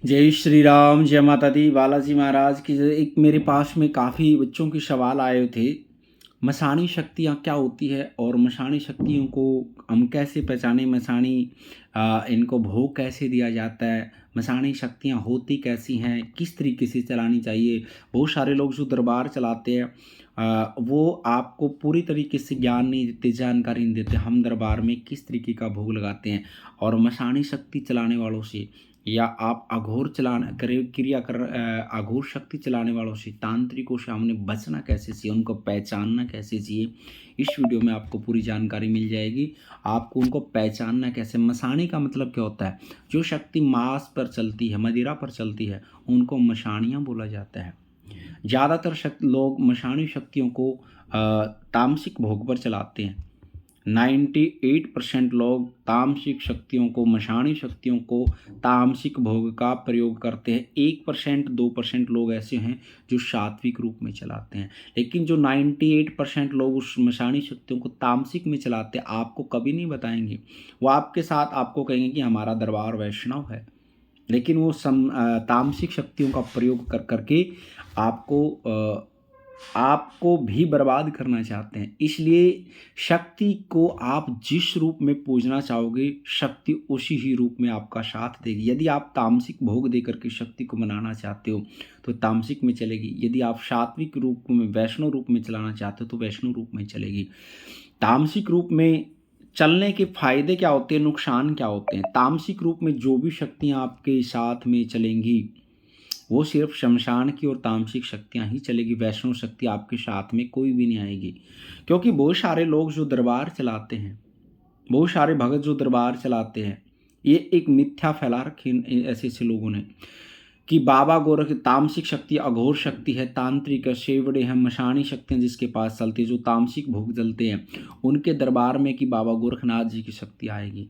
जय श्री राम, जय माता दी। बालाजी महाराज की जय। एक मेरे पास में काफ़ी बच्चों के सवाल आए थे। मसाणी शक्तियाँ क्या होती है और मसाणी शक्तियों को हम कैसे पहचानें? इनको भोग कैसे दिया जाता है? मसाणी शक्तियाँ होती कैसी हैं? किस तरीके से चलानी चाहिए? बहुत सारे लोग जो दरबार चलाते हैं वो आपको पूरी तरीके से ज्ञान नहीं देते, जानकारी नहीं देते। हम दरबार में किस तरीके का भोग लगाते हैं और मसाणी शक्ति चलाने वालों से या आप अघोर शक्ति चलाने वालों से, तांत्रिकों से हमने बचना कैसे चाहिए, उनको पहचानना कैसे चाहिए, इस वीडियो में आपको पूरी जानकारी मिल जाएगी। आपको उनको पहचानना कैसे, मसाणी का मतलब क्या होता है? जो शक्ति मांस पर चलती है, मदिरा पर चलती है, उनको मशाणियाँ बोला जाता है। ज़्यादातर लोग मशाणी शक्तियों को तामसिक भोग पर चलाते हैं। 98% लोग तामसिक शक्तियों को, मशाणी शक्तियों को तामसिक भोग का प्रयोग करते हैं। 1% 2% लोग ऐसे हैं जो सात्विक रूप में चलाते हैं। लेकिन जो 98% लोग उस मशाणी शक्तियों को तामसिक में चलाते हैं, आपको कभी नहीं बताएंगे। वो आपके साथ आपको कहेंगे कि हमारा दरबार वैष्णव है, लेकिन वो तामसिक शक्तियों का प्रयोग कर करके आपको आपको भी बर्बाद करना चाहते हैं। इसलिए शक्ति को आप जिस रूप में पूजना चाहोगे, शक्ति उसी ही रूप में आपका साथ देगी। यदि आप तामसिक भोग देकर के शक्ति को मनाना चाहते हो तो तामसिक में चलेगी। यदि आप सात्विक रूप में, वैष्णव रूप में चलाना चाहते हो तो वैष्णव रूप में चलेगी। तामसिक रूप में चलने के फायदे क्या होते हैं, नुकसान क्या होते हैं? तामसिक रूप में जो भी शक्तियाँ आपके साथ में चलेंगी वो सिर्फ शमशान की और तामसिक शक्तियाँ ही चलेगी। वैष्णव शक्ति आपके साथ में कोई भी नहीं आएगी। क्योंकि बहुत सारे लोग जो दरबार चलाते हैं, बहुत सारे भगत जो दरबार चलाते हैं, ये एक मिथ्या फैला रखी ऐसे ऐसे लोगों ने कि बाबा गोरख तामसिक शक्ति अघोर शक्ति है, तांत्रिक शेवड़े हैं, मशाणी शक्तियाँ जिसके पास चलती है, जो तामसिक भोग जलते हैं, उनके दरबार में कि बाबा गोरखनाथ जी की शक्ति आएगी,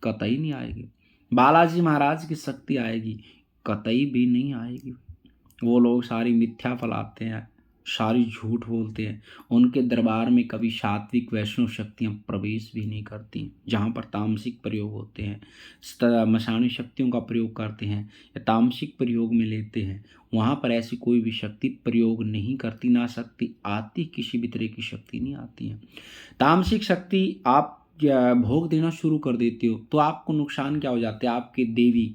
कतई नहीं आएगी। बालाजी महाराज की शक्ति आएगी, कतई भी नहीं आएगी। वो लोग सारी मिथ्या फैलाते हैं, सारी झूठ बोलते हैं। उनके दरबार में कभी सात्विक वैष्णव शक्तियाँ प्रवेश भी नहीं करती। जहाँ पर तामसिक प्रयोग होते हैं, मशानी शक्तियों का प्रयोग करते हैं या तामसिक प्रयोग में लेते हैं, वहाँ पर ऐसी कोई भी शक्ति प्रयोग नहीं करती। ना शक्ति आती, किसी भी तरह की शक्ति नहीं आती है। तामसिक शक्ति आप भोग देना शुरू कर देते हो तो आपको नुकसान क्या हो जाते हैं? आपके देवी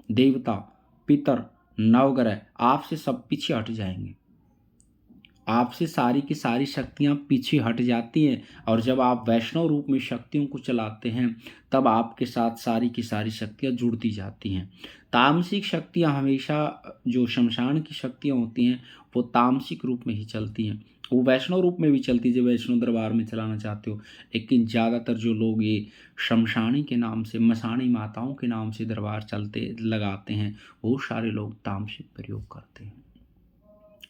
देवता, पितर, नवग्रह आपसे सब पीछे हट जाएंगे। आपसे सारी की सारी शक्तियाँ पीछे हट जाती हैं और जब आप वैष्णव रूप में शक्तियों को चलाते हैं तब आपके साथ सारी की सारी शक्तियाँ जुड़ती जाती हैं। तामसिक शक्तियाँ हमेशा, जो शमशान की शक्तियाँ होती हैं, वो तामसिक रूप में ही चलती हैं। वो वैष्णव रूप में भी चलती है जब वैष्णव दरबार में चलाना चाहते हो। लेकिन ज़्यादातर जो लोग ये शमशानी के नाम से, मसाणी माताओं के नाम से दरबार चलते लगाते हैं, वो सारे लोग तामसिक प्रयोग करते हैं।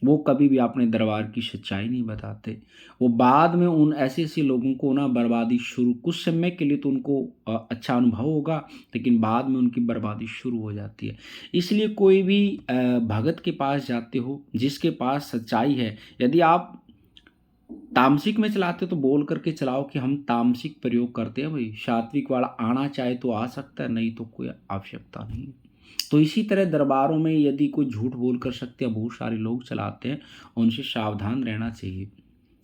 वो कभी भी अपने दरबार की सच्चाई नहीं बताते। वो बाद में उन ऐसे-ऐसे लोगों को ना बर्बादी शुरू, कुछ समय के लिए तो उनको अच्छा अनुभव होगा, लेकिन बाद में उनकी बर्बादी शुरू हो जाती है। इसलिए कोई भी भगत के पास जाते हो, जिसके पास सच्चाई है, यदि आप तामसिक में चलाते हो तो बोल करके चलाओ कि हम तामसिक प्रयोग करते हैं भई, सात्विक वाला आना चाहे तो आ सकता है, नहीं तो कोई आवश्यकता नहीं है। तो इसी तरह दरबारों में यदि कोई झूठ बोल कर शक्तियाँ बहुत सारे लोग चलाते हैं, उनसे सावधान रहना चाहिए।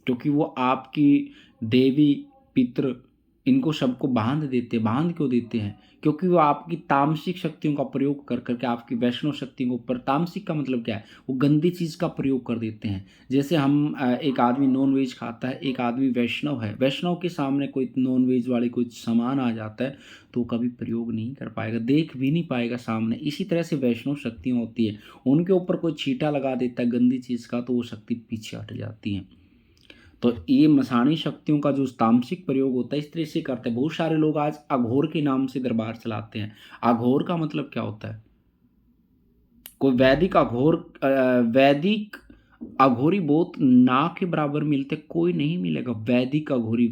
क्योंकि वो आपकी देवी, पितृ, इनको सबको बाँध देते हैं। बाँध क्यों देते हैं? क्योंकि वो आपकी तामसिक शक्तियों का प्रयोग कर कर के आपकी वैष्णव शक्तियों के ऊपर, तामसिक का मतलब क्या है? वो गंदी चीज़ का प्रयोग कर देते हैं। जैसे एक आदमी नॉन-वेज खाता है, एक आदमी वैष्णव है। वैष्णव के सामने कोई नॉन-वेज वाली कोई सामान आ जाता है, तो वो कभी प्रयोग नहीं कर पाएगा, देख भी नहीं पाएगा सामने। इसी तरह से वैष्णव शक्तियाँ होती हैं। उनके ऊपर कोई छींटा लगा देता है गंदी चीज़ का, तो वो शक्ति पीछे हट जाती हैं। तो ये मसाणी शक्तियों का जो तामसिक प्रयोग होता है, इस तरह से करते हैं। बहुत सारे लोग आज अघोर के नाम से दरबार चलाते हैं। अघोर का मतलब क्या होता है? कोई वैदिक अघोरी बहुत ना के बराबर मिलते, कोई नहीं मिलेगा। वैदिक अघोरी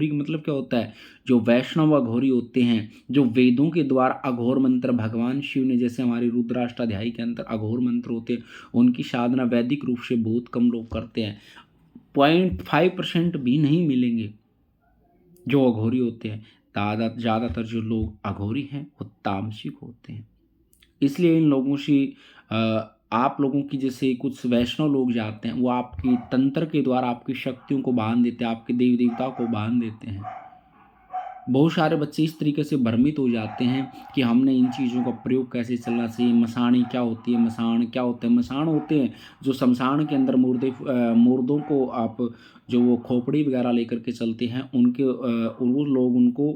का मतलब क्या होता है? जो वैष्णव अघोरी होते हैं, जो वेदों के द्वारा अघोर मंत्र, भगवान शिव ने जैसे हमारे रुद्राष्टाध्यायी के अंदर अघोर मंत्र होते हैं, उनकी साधना वैदिक रूप से बहुत कम लोग करते हैं। 0.5% भी नहीं मिलेंगे जो अघोरी होते हैं। ज़्यादातर जो लोग अघोरी हैं वो तामसिक होते हैं। इसलिए इन लोगों से आप लोगों की जैसे कुछ वैष्णव लोग जाते हैं, वो आपकी तंत्र के द्वारा आपकी शक्तियों को बाँध देते हैं, आपके देवी-देवताओं को बाँध देते हैं। बहुत सारे बच्चे इस तरीके से भ्रमित हो जाते हैं कि हमने इन चीज़ों का प्रयोग कैसे चलना चाहिए, मसाणी क्या होती है, मसाण क्या होते हैं? मसाण होते हैं जो शमशान के अंदर मुर्दों को आप जो वो खोपड़ी वगैरह लेकर के चलते हैं, वो लोग उनको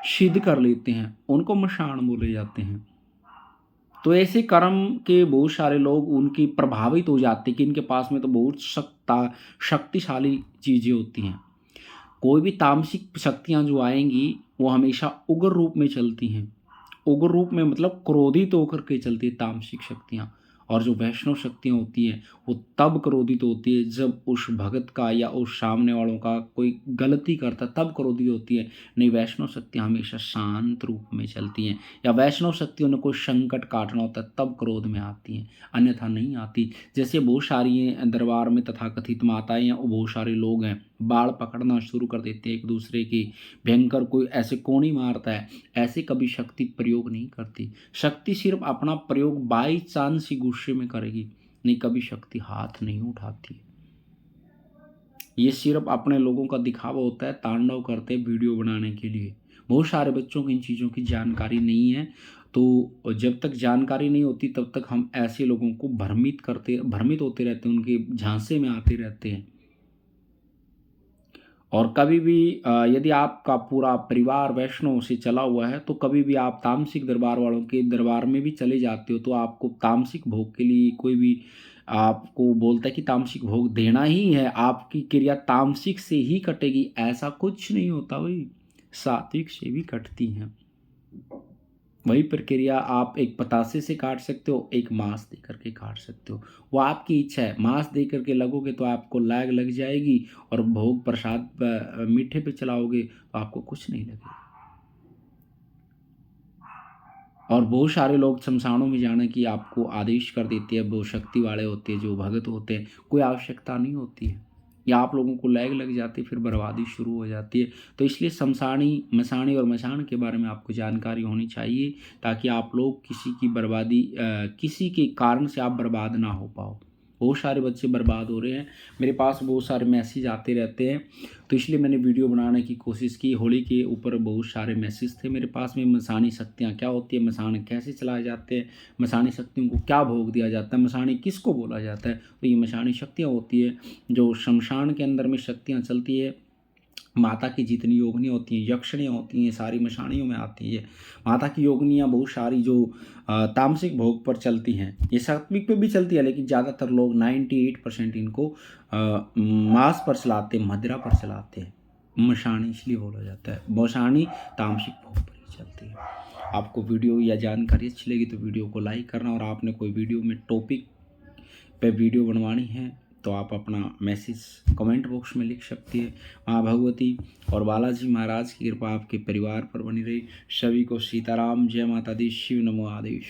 सिद्ध कर लेते हैं, उनको मशाण बोले जाते हैं। तो ऐसे कर्म के बहुत सारे लोग उनकी प्रभावित हो जाते हैं कि इनके पास में तो बहुत शक्तिशाली चीज़ें होती हैं। कोई भी तामसिक शक्तियाँ जो आएँगी, वो हमेशा उग्र रूप में चलती हैं। उग्र रूप में मतलब क्रोधित होकर के चलती है तामसिक शक्तियाँ। और जो वैष्णव शक्तियाँ होती हैं, वो तब क्रोधित होती है जब उस भगत का या उस सामने वालों का कोई गलती करता है, तब क्रोधित होती है। नहीं, वैष्णव शक्तियाँ हमेशा शांत रूप में चलती हैं, या वैष्णव शक्तियों ने कोई संकट काटना होता है तब क्रोध में आती हैं, अन्यथा नहीं आती। जैसे बहुत सारी दरबार में तथाकथित माताएँ या बहुत सारे लोग हैं, बाल पकड़ना शुरू कर देते हैं एक दूसरे की, भयंकर कोई ऐसे कोणी मारता है, ऐसे कभी शक्ति प्रयोग नहीं करती। शक्ति सिर्फ़ अपना प्रयोग बाई चांस ही गुस्से में करेगी, नहीं कभी शक्ति हाथ नहीं उठाती। ये सिर्फ़ अपने लोगों का दिखावा होता है, तांडव करते हैं वीडियो बनाने के लिए। बहुत सारे बच्चों को इन चीज़ों की जानकारी नहीं है, तो जब तक जानकारी नहीं होती तब तक हम ऐसे लोगों को भ्रमित होते रहते हैं, उनके झांसे में आते रहते हैं। और कभी भी यदि आपका पूरा परिवार वैष्णव से चला हुआ है, तो कभी भी आप तामसिक दरबार वालों के दरबार में भी चले जाते हो, तो आपको तामसिक भोग के लिए कोई भी आपको बोलता है कि तामसिक भोग देना ही है, आपकी क्रिया तामसिक से ही कटेगी, ऐसा कुछ नहीं होता भई, सात्विक से भी कटती हैं। वही प्रक्रिया आप एक पतासे से काट सकते हो, एक मांस दे करके काट सकते हो। वो आपकी इच्छा है, मांस दे करके लगोगे तो आपको लैग लग जाएगी, और भोग प्रसाद मीठे पे चलाओगे तो आपको कुछ नहीं लगेगा। और बहुत सारे लोग शमशानों में जाने की आपको आदेश कर देते हैं, वो शक्ति वाले होते हैं, जो भगत होते हैं, कोई आवश्यकता नहीं होती है। या आप लोगों को लैग लग जाती है, फिर बर्बादी शुरू हो जाती है। तो इसलिए शमशानी, मशानी और मशान के बारे में आपको जानकारी होनी चाहिए, ताकि आप लोग किसी की बर्बादी किसी के कारण से आप बर्बाद ना हो पाओ। बहुत सारे बच्चे बर्बाद हो रहे हैं, मेरे पास बहुत सारे मैसेज आते रहते हैं, तो इसलिए मैंने वीडियो बनाने की कोशिश की। होली के ऊपर बहुत सारे मैसेज थे मेरे पास में, मशानी शक्तियाँ क्या होती है, मशान कैसे चलाए जाते हैं, मशानी शक्तियों को क्या भोग दिया जाता है, मशानी किसको बोला जाता है। तो ये मशानी शक्तियाँ होती है जो शमशान के अंदर में शक्तियाँ चलती है। माता की जितनी योगिनियाँ होती हैं, यक्षिणियाँ होती हैं, सारी मशानियों में आती है। माता की योगिनियाँ बहुत सारी जो तामसिक भोग पर चलती हैं, ये सात्विक पे भी चलती है, लेकिन ज़्यादातर लोग 98% इनको मांस पर चलाते हैं, मदिरा पर चलाते हैं। मशानी इसलिए बोला जाता है, मशानी तामसिक भोग पर ही चलती है। आपको वीडियो या जानकारी अच्छी लगी तो वीडियो को लाइक करना, और आपने कोई वीडियो में टॉपिक पे वीडियो बनवानी है तो आप अपना मैसेज कमेंट बॉक्स में लिख सकती है। माँ भगवती और बालाजी महाराज की कृपा आपके परिवार पर बनी रही। सभी को सीताराम, जय माता दी, शिव नमो आदेश।